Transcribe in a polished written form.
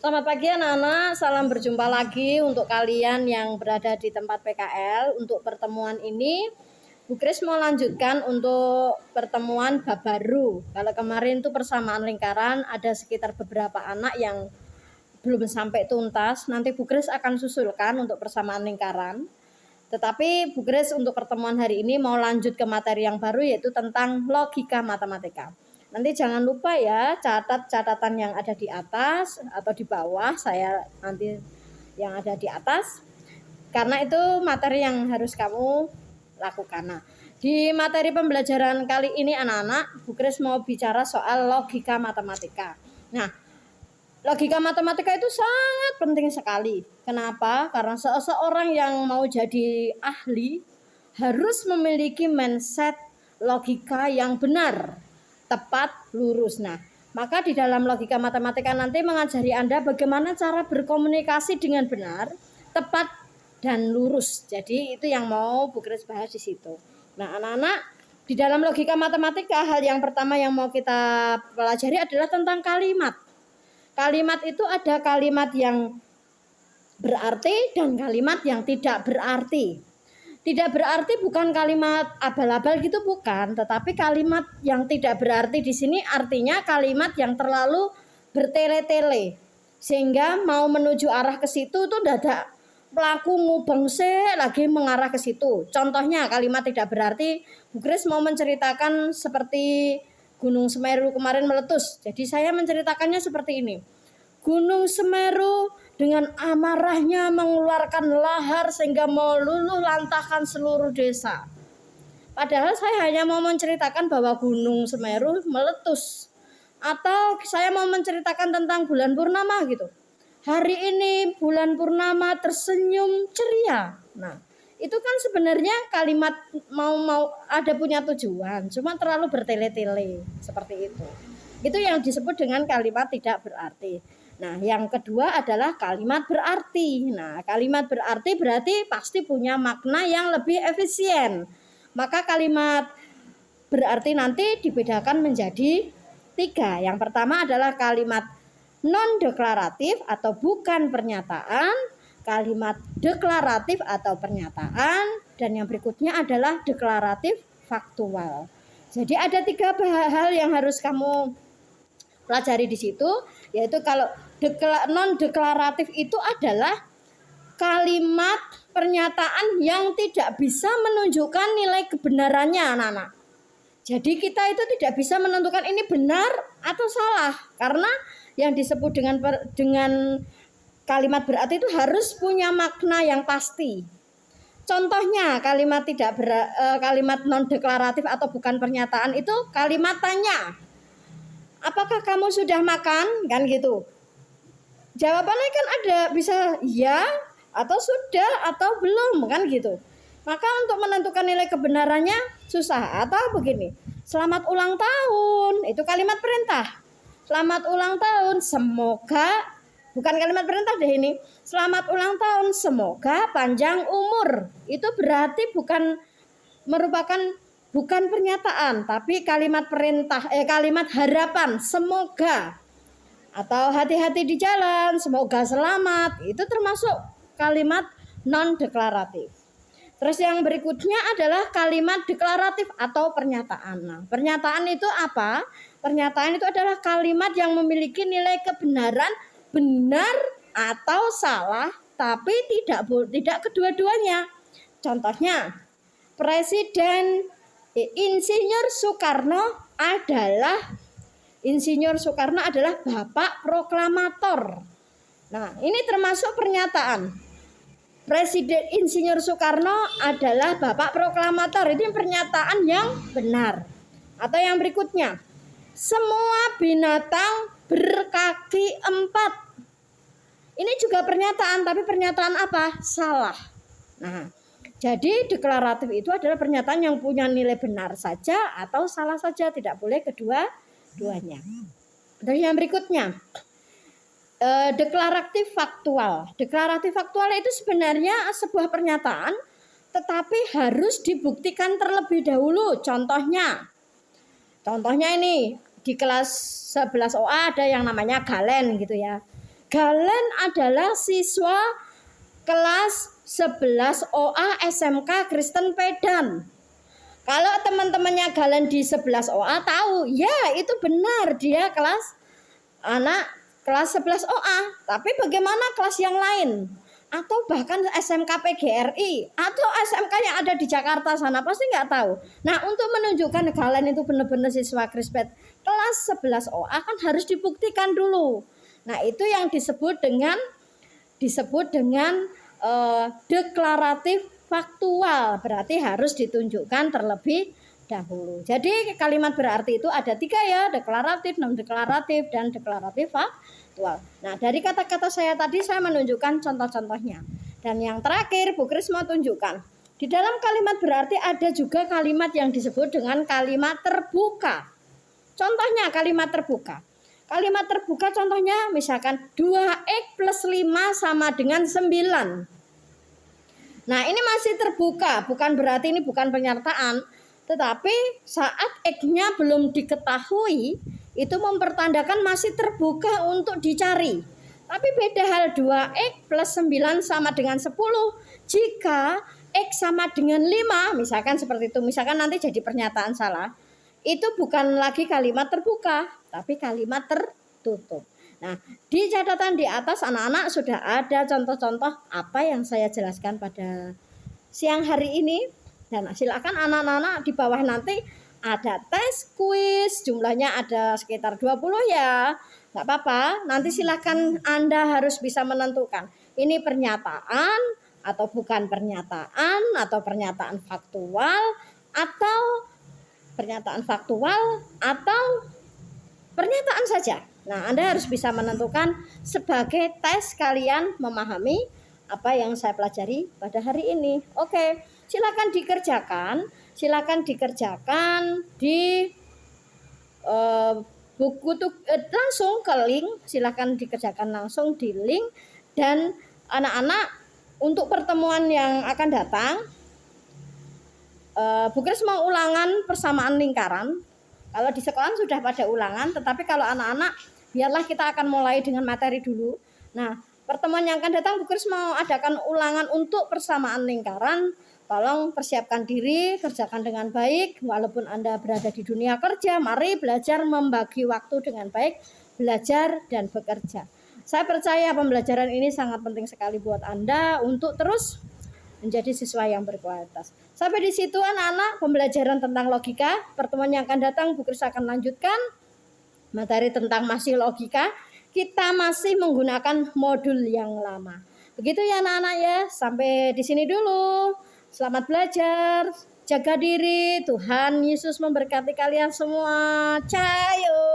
Selamat pagi anak-anak, salam berjumpa lagi untuk kalian yang berada di tempat PKL. Untuk pertemuan ini, Bu Kris mau lanjutkan untuk pertemuan bab baru. Kalau kemarin itu persamaan lingkaran, ada sekitar beberapa anak yang belum sampai tuntas. Nanti Bu Kris akan susulkan untuk persamaan lingkaran. Tetapi Bu Kris untuk pertemuan hari ini mau lanjut ke materi yang baru, yaitu tentang logika matematika. Nanti jangan lupa ya, catat catatan yang ada di atas atau di bawah, saya nanti yang ada di atas. Karena itu materi yang harus kamu lakukan. Nah, di materi pembelajaran kali ini anak-anak, Bu Kris mau bicara soal logika matematika. Nah, logika matematika itu sangat penting sekali. Kenapa? Karena seseorang yang mau jadi ahli harus memiliki mindset logika yang benar, tepat, lurus. Nah, maka di dalam logika matematika nanti mengajari Anda bagaimana cara berkomunikasi dengan benar, tepat, dan lurus. Jadi itu yang mau Bu Kris bahas di situ. Nah, anak-anak, di dalam logika matematika hal yang pertama yang mau kita pelajari adalah tentang kalimat. Kalimat itu ada kalimat yang berarti dan kalimat yang tidak berarti. Tidak berarti bukan kalimat abal-abal gitu, bukan, tetapi kalimat yang tidak berarti di sini artinya kalimat yang terlalu bertele-tele sehingga mau menuju arah ke situ tuh dadak pelaku ngubeng lagi mengarah ke situ. Contohnya kalimat tidak berarti, Bu Kris mau menceritakan seperti Gunung Semeru kemarin meletus. Jadi saya menceritakannya seperti ini. Gunung Semeru dengan amarahnya mengeluarkan lahar sehingga meluluh lantahkan seluruh desa. Padahal saya hanya mau menceritakan bahwa Gunung Semeru meletus. Atau saya mau menceritakan tentang bulan purnama gitu. Hari ini bulan purnama tersenyum ceria. Nah, itu kan sebenarnya kalimat mau ada punya tujuan, cuma terlalu bertele-tele seperti itu. Itu yang disebut dengan kalimat tidak berarti. Nah, yang kedua adalah kalimat berarti. Nah, kalimat berarti pasti punya makna yang lebih efisien. Maka kalimat berarti nanti dibedakan menjadi 3. Yang pertama adalah kalimat non-deklaratif atau bukan pernyataan, kalimat deklaratif atau pernyataan, dan yang berikutnya adalah deklaratif faktual. Jadi ada 3 hal yang harus kamu pelajari di situ, yaitu kalau non-deklaratif itu adalah kalimat pernyataan yang tidak bisa menunjukkan nilai kebenarannya, anak-anak. Jadi kita itu tidak bisa menentukan ini benar atau salah, karena yang disebut dengan kalimat berarti itu harus punya makna yang pasti. Contohnya kalimat kalimat non-deklaratif atau bukan pernyataan itu kalimat tanya. Apakah kamu sudah makan? Kan gitu. Jawabannya kan ada bisa ya atau sudah atau belum kan gitu. Maka untuk menentukan nilai kebenarannya susah. Atau begini, selamat ulang tahun, itu kalimat perintah. Selamat ulang tahun, semoga, bukan kalimat perintah deh ini. Selamat ulang tahun, semoga panjang umur. Itu berarti bukan pernyataan, tapi kalimat perintah, kalimat harapan, semoga. Atau hati-hati di jalan, semoga selamat. Itu termasuk kalimat non-deklaratif. Terus yang berikutnya adalah kalimat deklaratif atau pernyataan. Nah, pernyataan itu apa? Pernyataan itu adalah kalimat yang memiliki nilai kebenaran, benar atau salah, tapi tidak kedua-duanya. Contohnya, Presiden Insinyur Soekarno adalah Bapak Proklamator. Nah, ini termasuk pernyataan. Presiden Insinyur Soekarno adalah Bapak Proklamator. Ini pernyataan yang benar. Atau yang berikutnya, semua binatang berkaki 4. Ini juga pernyataan, tapi pernyataan apa? Salah. Nah, jadi deklaratif itu adalah pernyataan yang punya nilai benar saja atau salah saja, tidak boleh kedua-duanya. Dan yang berikutnya, deklaratif faktual. Deklaratif faktual itu sebenarnya sebuah pernyataan, tetapi harus dibuktikan terlebih dahulu. Contohnya ini di kelas 11 OA ada yang namanya Galen gitu ya. Galen adalah siswa kelas 11 OA SMK Kristen Pedan. Kalau teman-temannya Galen di 11 OA tahu, ya itu benar dia anak kelas 11 OA. Tapi bagaimana kelas yang lain? Atau bahkan SMK PGRI atau SMK yang ada di Jakarta sana pasti nggak tahu. Nah, untuk menunjukkan Galen itu benar-benar siswa Kristen kelas 11 OA kan harus dibuktikan dulu. Nah, itu yang disebut dengan deklaratif faktual, berarti harus ditunjukkan terlebih dahulu. Jadi kalimat berarti itu ada 3 ya, deklaratif, non deklaratif, dan deklaratif faktual. Nah, dari kata-kata saya tadi saya menunjukkan contoh-contohnya. Dan yang terakhir Bu Kris mau tunjukkan, di dalam kalimat berarti ada juga kalimat yang disebut dengan kalimat terbuka. Contohnya kalimat terbuka. Kalimat terbuka contohnya misalkan 2x plus 5 sama dengan 9. Nah, ini masih terbuka, bukan berarti ini bukan pernyataan, tetapi saat X-nya belum diketahui, itu mempertandakan masih terbuka untuk dicari. Tapi beda hal 2X plus 9 sama dengan 10. Jika X sama dengan 5, misalkan seperti itu, misalkan nanti jadi pernyataan salah, itu bukan lagi kalimat terbuka, tapi kalimat tertutup. Nah, di catatan di atas anak-anak sudah ada contoh-contoh apa yang saya jelaskan pada siang hari ini. Dan silakan anak-anak di bawah nanti ada tes kuis, jumlahnya ada sekitar 20 ya. Nggak apa-apa, nanti silakan Anda harus bisa menentukan ini pernyataan atau bukan pernyataan, atau pernyataan faktual, atau pernyataan faktual, atau pernyataan saja. Nah, Anda harus bisa menentukan sebagai tes kalian memahami apa yang saya pelajari pada hari ini. Oke, silakan dikerjakan di buku langsung ke link, silakan dikerjakan langsung di link. Dan anak-anak untuk pertemuan yang akan datang, Bu Kris mau ulangan persamaan lingkaran. Kalau di sekolah sudah pada ulangan, tetapi kalau anak-anak biarlah kita akan mulai dengan materi dulu. Nah, pertemuan yang akan datang Bu Kris mau adakan ulangan untuk persamaan lingkaran. Tolong persiapkan diri, kerjakan dengan baik. Walaupun Anda berada di dunia kerja, mari belajar membagi waktu dengan baik, belajar dan bekerja. Saya percaya pembelajaran ini sangat penting sekali buat Anda untuk terus menjadi siswa yang berkualitas. Sampai di situ anak-anak pembelajaran tentang logika. Pertemuan yang akan datang Bu Kris akan lanjutkan materi tentang masih logika. Kita masih menggunakan modul yang lama. Begitu ya anak-anak ya. Sampai di sini dulu. Selamat belajar. Jaga diri. Tuhan Yesus memberkati kalian semua. Cayo.